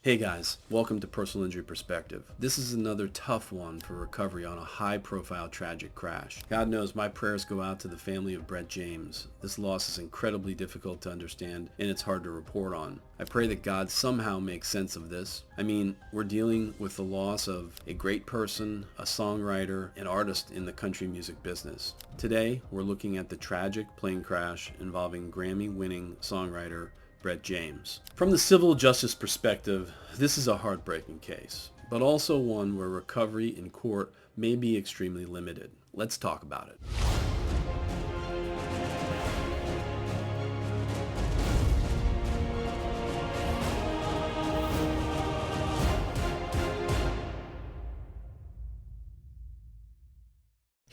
Hey guys, welcome to Personal Injury Perspective. This is another tough one for recovery on a high-profile tragic crash. God knows my prayers go out to the family of Brett James. This loss is incredibly difficult to understand and it's hard to report on. I pray that God somehow makes sense of this. I mean, we're dealing with the loss of a great person, a songwriter, an artist in the country music business. Today, we're looking at the tragic plane crash involving Grammy-winning songwriter Brett James. From the civil justice perspective, this is a heartbreaking case, but also one where recovery in court may be extremely limited. Let's talk about it.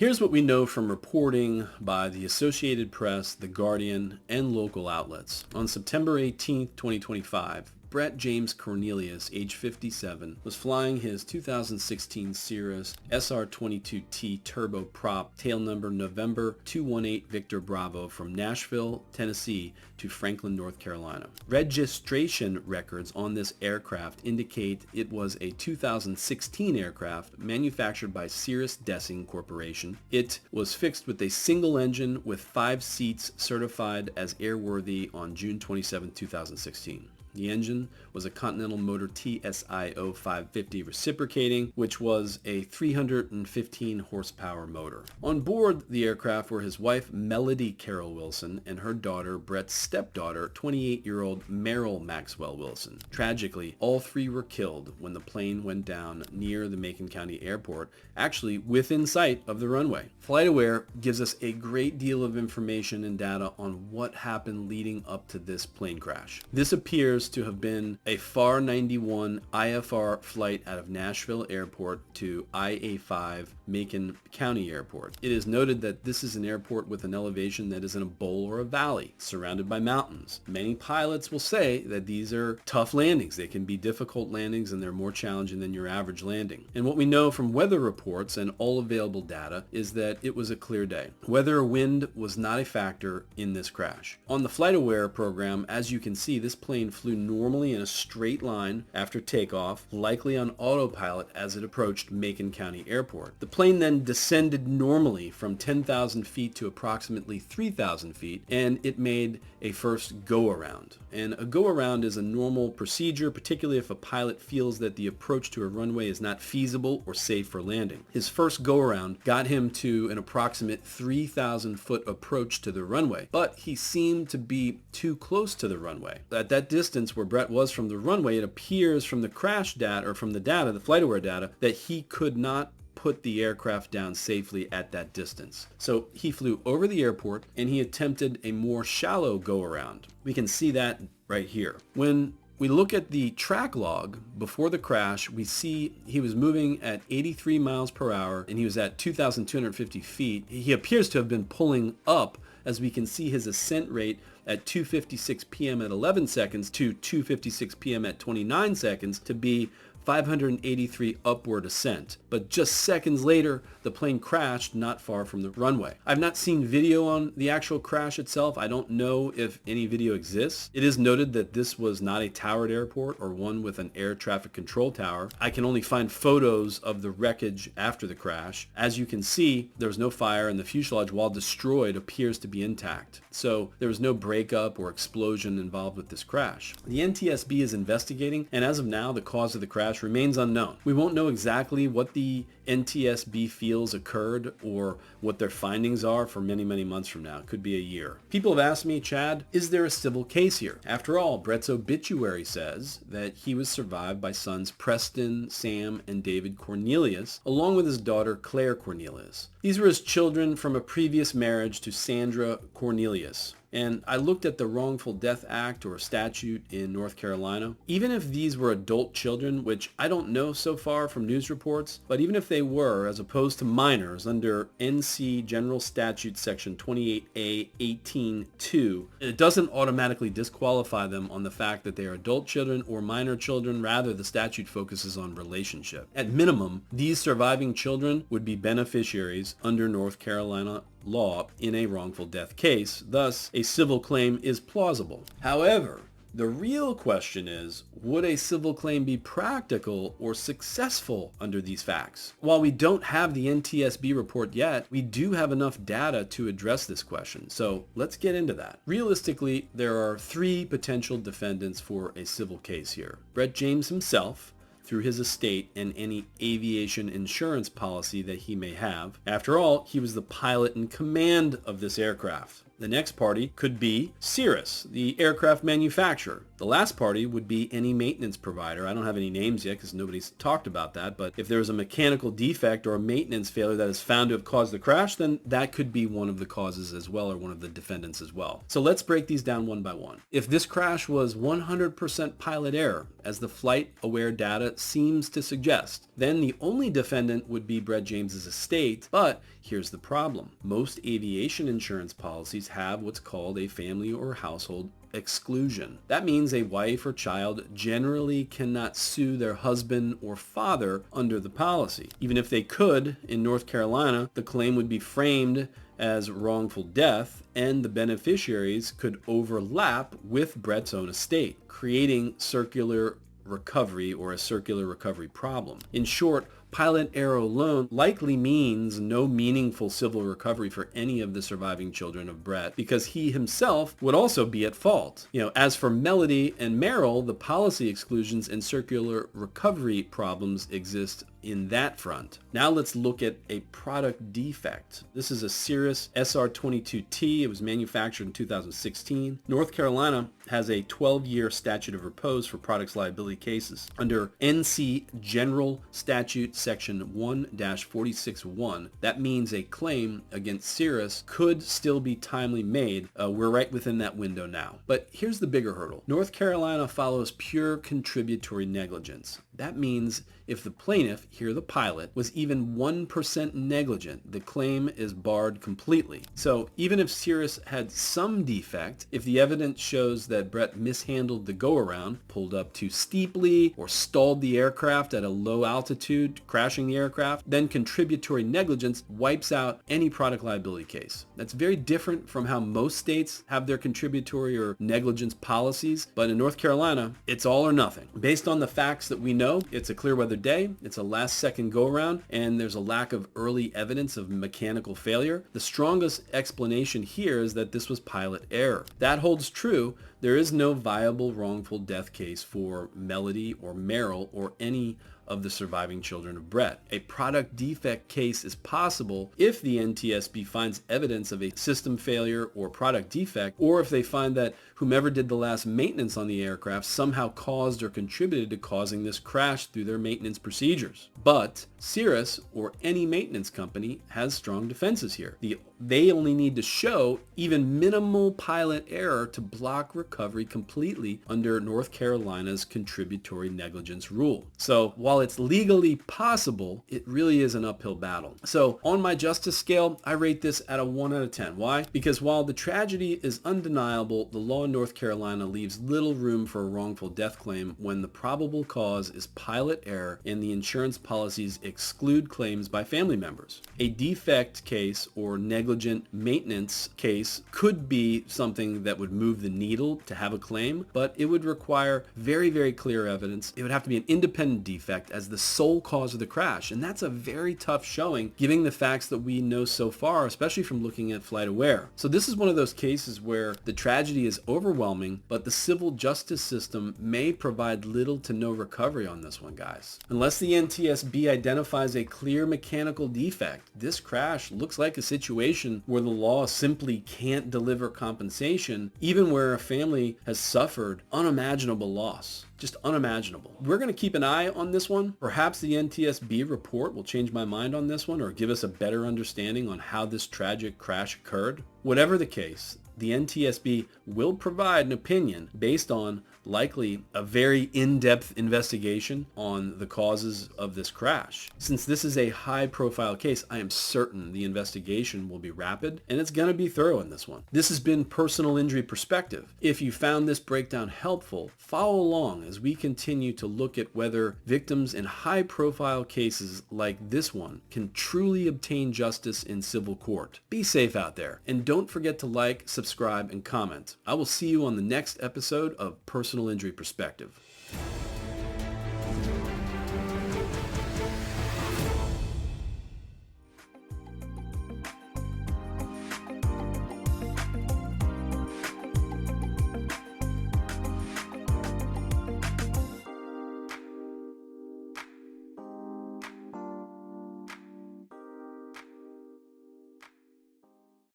Here's what we know from reporting by the Associated Press, The Guardian, and local outlets. On September 18, 2025, Brett James Cornelius, age 57, was flying his 2016 Cirrus SR22T turboprop tail number November 218 Victor Bravo from Nashville, Tennessee to Franklin, North Carolina. Registration records on this aircraft indicate it was a 2016 aircraft manufactured by Cirrus Dessing Corporation. It was fixed with a single engine with 5 seats, certified as airworthy on June 27, 2016. The engine was a Continental Motor TSI 0550 reciprocating, which was a 315 horsepower motor. On board the aircraft were his wife Melody Carol Wilson and her daughter Brett's stepdaughter, 28-year-old Merrill Maxwell Wilson. Tragically, all three were killed when the plane went down near the Macon County Airport, actually within sight of the runway. FlightAware gives us a great deal of information and data on what happened leading up to this plane crash. This appears to have been a FAR 91 IFR flight out of Nashville Airport to IA5 Macon County Airport. It is noted that this is an airport with an elevation that is in a bowl or a valley, surrounded by mountains. Many pilots will say that these are tough landings. They can be difficult landings and they're more challenging than your average landing. And what we know from weather reports and all available data is that it was a clear day. Weather or wind was not a factor in this crash. On the FlightAware program, as you can see, this plane flew normally in a straight line after takeoff, likely on autopilot as it approached Macon County Airport. The plane then descended normally from 10,000 feet to approximately 3,000 feet, and it made a first go-around. And a go-around is a normal procedure, particularly if a pilot feels that the approach to a runway is not feasible or safe for landing. His first go-around got him to an approximate 3,000 foot approach to the runway, but he seemed to be too close to the runway. At that distance where Brett was from the runway, it appears from the crash data, or from the data, the FlightAware data, that he could not put the aircraft down safely at that distance. So he flew over the airport and he attempted a more shallow go-around. We can see that right here. When we look at the track log before the crash, we see he was moving at 83 miles per hour and he was at 2,250 feet. He appears to have been pulling up, as we can see his ascent rate at 2:56 p.m. at 11 seconds to 2:56 p.m. at 29 seconds to be 583 upward ascent. But just seconds later, the plane crashed not far from the runway. I've not seen video on the actual crash itself. I don't know if any video exists. It is noted that this was not a towered airport or one with an air traffic control tower. I can only find photos of the wreckage after the crash. As you can see, there was no fire and the fuselage, while destroyed, appears to be intact. So there was no breakup or explosion involved with this crash. The NTSB is investigating, and as of now, the cause of the crash remains unknown. We won't know exactly what the NTSB feels occurred or what their findings are for many, many months from now. It could be a year. People have asked me, Chad, is there a civil case here? After all, Brett's obituary says that he was survived by sons Preston, Sam, and David Cornelius, along with his daughter Claire Cornelius. These were his children from a previous marriage to Sandra Cornelius. And I looked at the Wrongful Death Act or statute in North Carolina. Even if these were adult children, which I don't know so far from news reports, but even if they were, as opposed to minors, under NC General Statute Section 28A 18.2, it doesn't automatically disqualify them on the fact that they are adult children or minor children. Rather, the statute focuses on relationship. At minimum, these surviving children would be beneficiaries under North Carolina law in a wrongful death case. Thus, a civil claim is plausible. However, The real question is, would a civil claim be practical or successful under these facts? While we don't have the NTSB report yet, we do have enough data to address this question. So let's get into that. Realistically, there are three potential defendants for a civil case here. Brett James himself, through his estate and any aviation insurance policy that he may have. After all, he was the pilot in command of this aircraft. The next party could be Cirrus, the aircraft manufacturer. The last party would be any maintenance provider. I don't have any names yet because nobody's talked about that, but if there's a mechanical defect or a maintenance failure that is found to have caused the crash, then that could be one of the causes as well, or one of the defendants as well. So let's break these down one by one. If this crash was 100% pilot error, as the flight-aware data seems to suggest, then the only defendant would be Brett James's estate, but here's the problem. Most aviation insurance policies have what's called a family or household exclusion. That means a wife or child generally cannot sue their husband or father under the policy. Even if they could, in North Carolina, the claim would be framed as wrongful death, and the beneficiaries could overlap with Brett's own estate, creating circular recovery or a circular recovery problem. In short, pilot error alone likely means no meaningful civil recovery for any of the surviving children of Brett, because he himself would also be at fault. As for Melody and Merrill, the policy exclusions and circular recovery problems exist in that front. Now let's look at a product defect. This is a Cirrus SR22T. It was manufactured in 2016. North Carolina has a 12-year statute of repose for products liability cases. Under NC General Statute Section 1-461, that means a claim against Cirrus could still be timely made. We're right within that window now. But here's the bigger hurdle. North Carolina follows pure contributory negligence. That means if the plaintiff, here the pilot, was even 1% negligent, the claim is barred completely. So even if Cirrus had some defect, if the evidence shows that Brett mishandled the go-around, pulled up too steeply, or stalled the aircraft at a low altitude, crashing the aircraft, then contributory negligence wipes out any product liability case. That's very different from how most states have their contributory or negligence policies, but in North Carolina, it's all or nothing. Based on the facts that we know, it's a clear weather day, it's a last second go around, and there's a lack of early evidence of mechanical failure. The strongest explanation here is that this was pilot error. That holds true. There is no viable wrongful death case for Melody or Merrill or any of the surviving children of Brett. A product defect case is possible if the NTSB finds evidence of a system failure or product defect, or if they find that whomever did the last maintenance on the aircraft somehow caused or contributed to causing this crash through their maintenance procedures. But Cirrus, or any maintenance company, has strong defenses here. They only need to show even minimal pilot error to block recovery completely under North Carolina's contributory negligence rule. So while it's legally possible, it really is an uphill battle. So on my justice scale, I rate this at a 1 out of 10. Why? Because while the tragedy is undeniable, the law in North Carolina leaves little room for a wrongful death claim when the probable cause is pilot error and the insurance policies exclude claims by family members. A defect case or negligent maintenance case could be something that would move the needle to have a claim, but it would require very, very clear evidence. It would have to be an independent defect as the sole cause of the crash, and that's a very tough showing given the facts that we know so far, especially from looking at flight aware. So this is one of those cases where the tragedy is overwhelming, but the civil justice system may provide little to no recovery on this one, guys. Unless the NTSB identifies a clear mechanical defect, this crash looks like a situation where the law simply can't deliver compensation, even where a family has suffered unimaginable loss. Just unimaginable. We're going to keep an eye on this one. Perhaps the NTSB report will change my mind on this one or give us a better understanding on how this tragic crash occurred. Whatever the case, the NTSB will provide an opinion based on likely a very in-depth investigation on the causes of this crash. Since this is a high-profile case, I am certain the investigation will be rapid, and it's going to be thorough in this one. This has been Personal Injury Perspective. If you found this breakdown helpful, follow along as we continue to look at whether victims in high-profile cases like this one can truly obtain justice in civil court. Be safe out there, and don't forget to like, subscribe, and comment. I will see you on the next episode of Personal personal injury perspective.